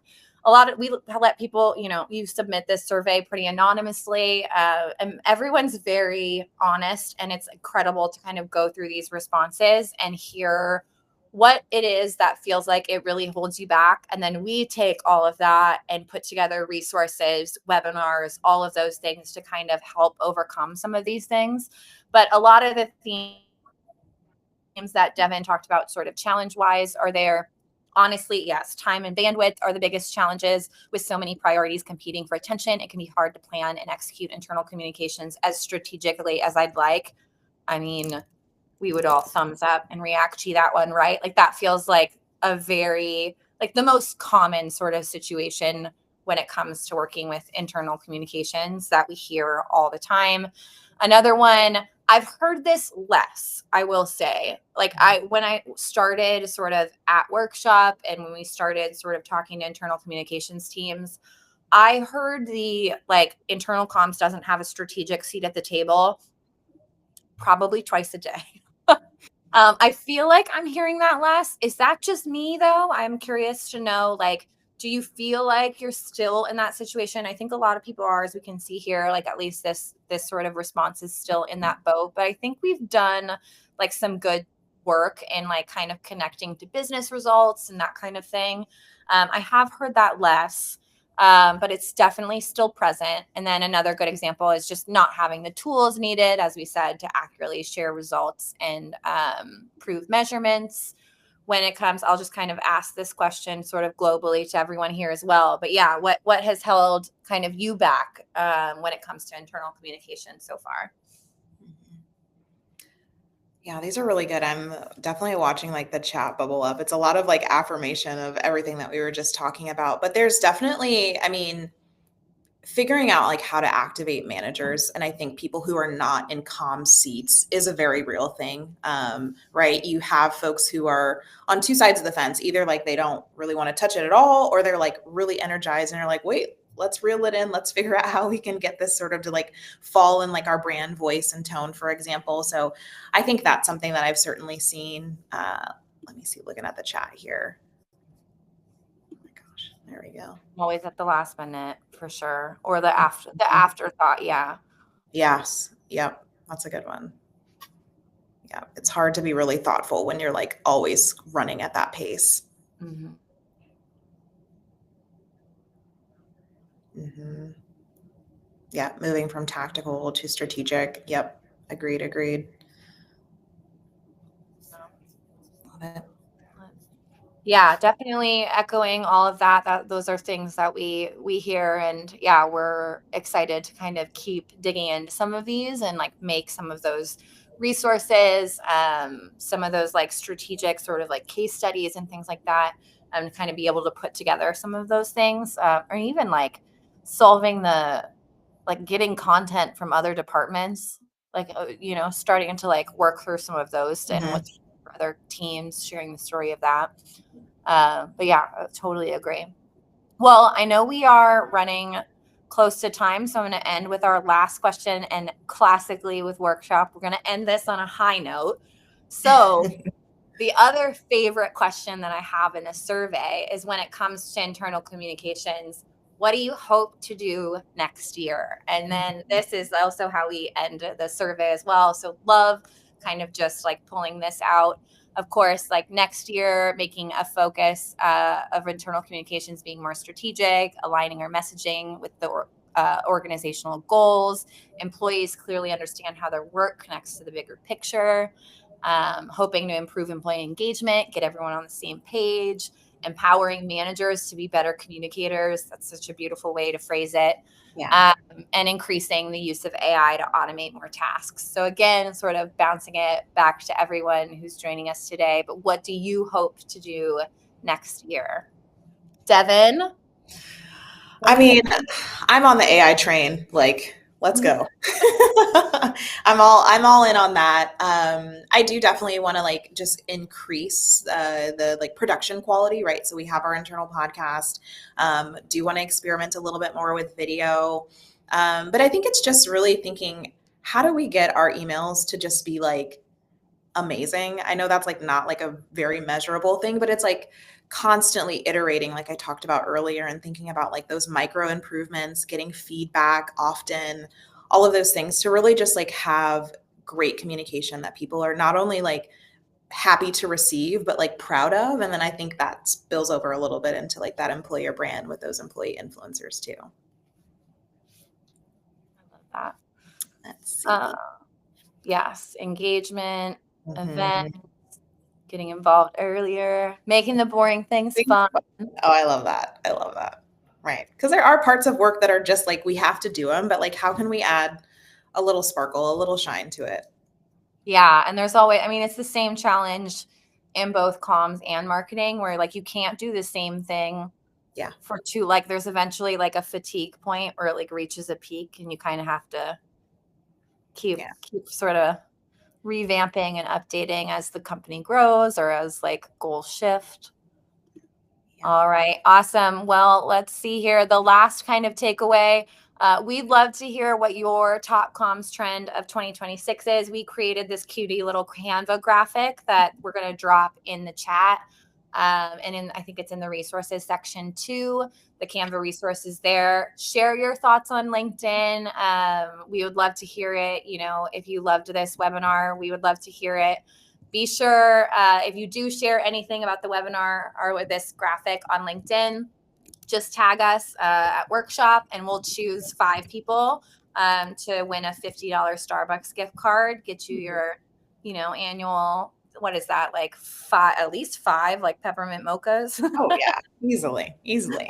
We let people, you submit this survey pretty anonymously, and everyone's very honest, and it's incredible to kind of go through these responses and hear what it is that feels like it really holds you back. And then we take all of that and put together resources, webinars, all of those things to kind of help overcome some of these things. But a lot of the themes that Devin talked about sort of challenge wise are there. Honestly, yes, time and bandwidth are the biggest challenges. With so many priorities competing for attention, it can be hard to plan and execute internal communications as strategically as I'd like. I mean, we would all thumbs up and react to that one, right? Like that feels like a very, like the most common sort of situation when it comes to working with internal communications that we hear all the time. Another one, I've heard this less, I will say. Like when I started sort of at workshop and when we started sort of talking to internal communications teams, I heard the like internal comms doesn't have a strategic seat at the table probably twice a day. I feel like I'm hearing that less. Is that just me though? I'm curious to know, like, do you feel like you're still in that situation? I think a lot of people are, as we can see here, like at least this sort of response is still in that boat. But I think we've done like some good work in like kind of connecting to business results and that kind of thing. I have heard that less. But it's definitely still present. And then another good example is just not having the tools needed, as we said, to accurately share results and prove measurements. When it comes, I'll just kind of ask this question sort of globally to everyone here as well. But yeah, what has held kind of you back when it comes to internal communication so far?
Yeah, these are really good. I'm definitely watching like the chat bubble up. It's a lot of like affirmation of everything that we were just talking about. But there's definitely, I mean, figuring out like how to activate managers and I think people who are not in calm seats is a very real thing, right? You have folks who are on two sides of the fence, either like they don't really want to touch it at all or they're like really energized and are like, wait, let's reel it in, let's figure out how we can get this sort of to like fall in like our brand voice and tone, for example. So I think that's something that I've certainly seen. Let me see, looking at the chat here. Oh my gosh, there we go.
Always at the last minute for sure, or the afterthought. Yeah.
Yes. Yep. That's a good one. Yeah. It's hard to be really thoughtful when you're like always running at that pace.
Mm-hmm.
Hmm. Yeah. Moving from tactical to strategic. Yep. Agreed. Agreed. Love it.
Yeah, definitely echoing all of that. That those are things that we hear, and yeah, we're excited to kind of keep digging into some of these and like make some of those resources, some of those like strategic sort of like case studies and things like that, and kind of be able to put together some of those things, or even like solving the like getting content from other departments, like starting to like work through some of those and
Hmm.
what's for other teams, sharing the story of that. But yeah, I totally agree. Well, I know we are running close to time, so I'm going to end with our last question. And classically with workshop, we're going to end this on a high note. So the other favorite question that I have in a survey is when it comes to internal communications, what do you hope to do next year? And then this is also how we end the survey as well. So love kind of just like pulling this out. Of course, like next year, making a focus of internal communications being more strategic, aligning our messaging with the organizational goals. Employees clearly understand how their work connects to the bigger picture, hoping to improve employee engagement, get everyone on the same page, empowering managers to be better communicators. That's such a beautiful way to phrase it.
Yeah.
Um, and increasing the use of AI to automate more tasks. So, again, sort of bouncing it back to everyone who's joining us today. But what do you hope to do next year? Devin?
I mean, I'm on the AI train. Like, let's go. I'm all in on that. I do definitely want to like just increase the like production quality, right? So we have our internal podcast. Do want to experiment a little bit more with video. But I think it's just really thinking, how do we get our emails to just be like amazing? I know that's like not like a very measurable thing, but it's like constantly iterating, like I talked about earlier, and thinking about like those micro improvements, getting feedback often, all of those things to really just like have great communication that people are not only like happy to receive, but like proud of. And then I think that spills over a little bit into like that employer brand with those employee influencers too.
I love that.
Let's
Uh,
see.
yes, engagement, event,
Mhm.
getting involved earlier, making the boring things
Things-
fun.
Oh, I love that. I love that. Right. Because there are parts of work that are just like we have to do them, but like how can we add a little sparkle, a little shine to it?
Yeah, and there's always, I mean, it's the same challenge in both comms and marketing where like you can't do the same thing
Yeah.
for two, like there's eventually like a fatigue point where it like reaches a peak and you kind of have to keep
Yeah.
keep sort of revamping and updating as the company grows or as like goals shift.
Yeah.
All right, awesome. Well, let's see here. The last kind of takeaway. We'd love to hear what your top comms trend of 2026 is. We created this cutie little Canva graphic that we're going to drop in the chat. I think it's in the resources section too. The Canva resources there. Share your thoughts on LinkedIn. We would love to hear it. You know, if you loved this webinar, we would love to hear it. Be sure, if you do share anything about the webinar or with this graphic on LinkedIn, just tag us at workshop and we'll choose 5 people to win a $50 Starbucks gift card, get you your, annual, what is that, like at least 5 like peppermint mochas.
Oh yeah, easily, easily.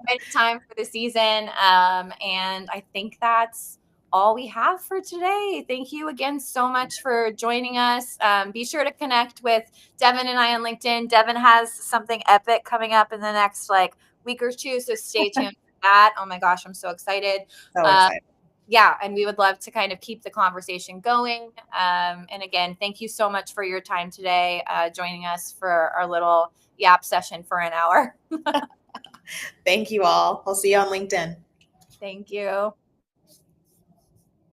Right time for the season. And I think that's all we have for today. Thank you again so much for joining us. Be sure to connect with Devin and I on LinkedIn. Devin has something epic coming up in the next like week or two, so stay tuned for that. Oh my gosh, I'm so excited.
So
Um,
excited.
yeah, and we would love to kind of keep the conversation going. And again, thank you so much for your time today, joining us for our little yap session for an hour.
Thank you all. I'll see you on LinkedIn.
Thank you.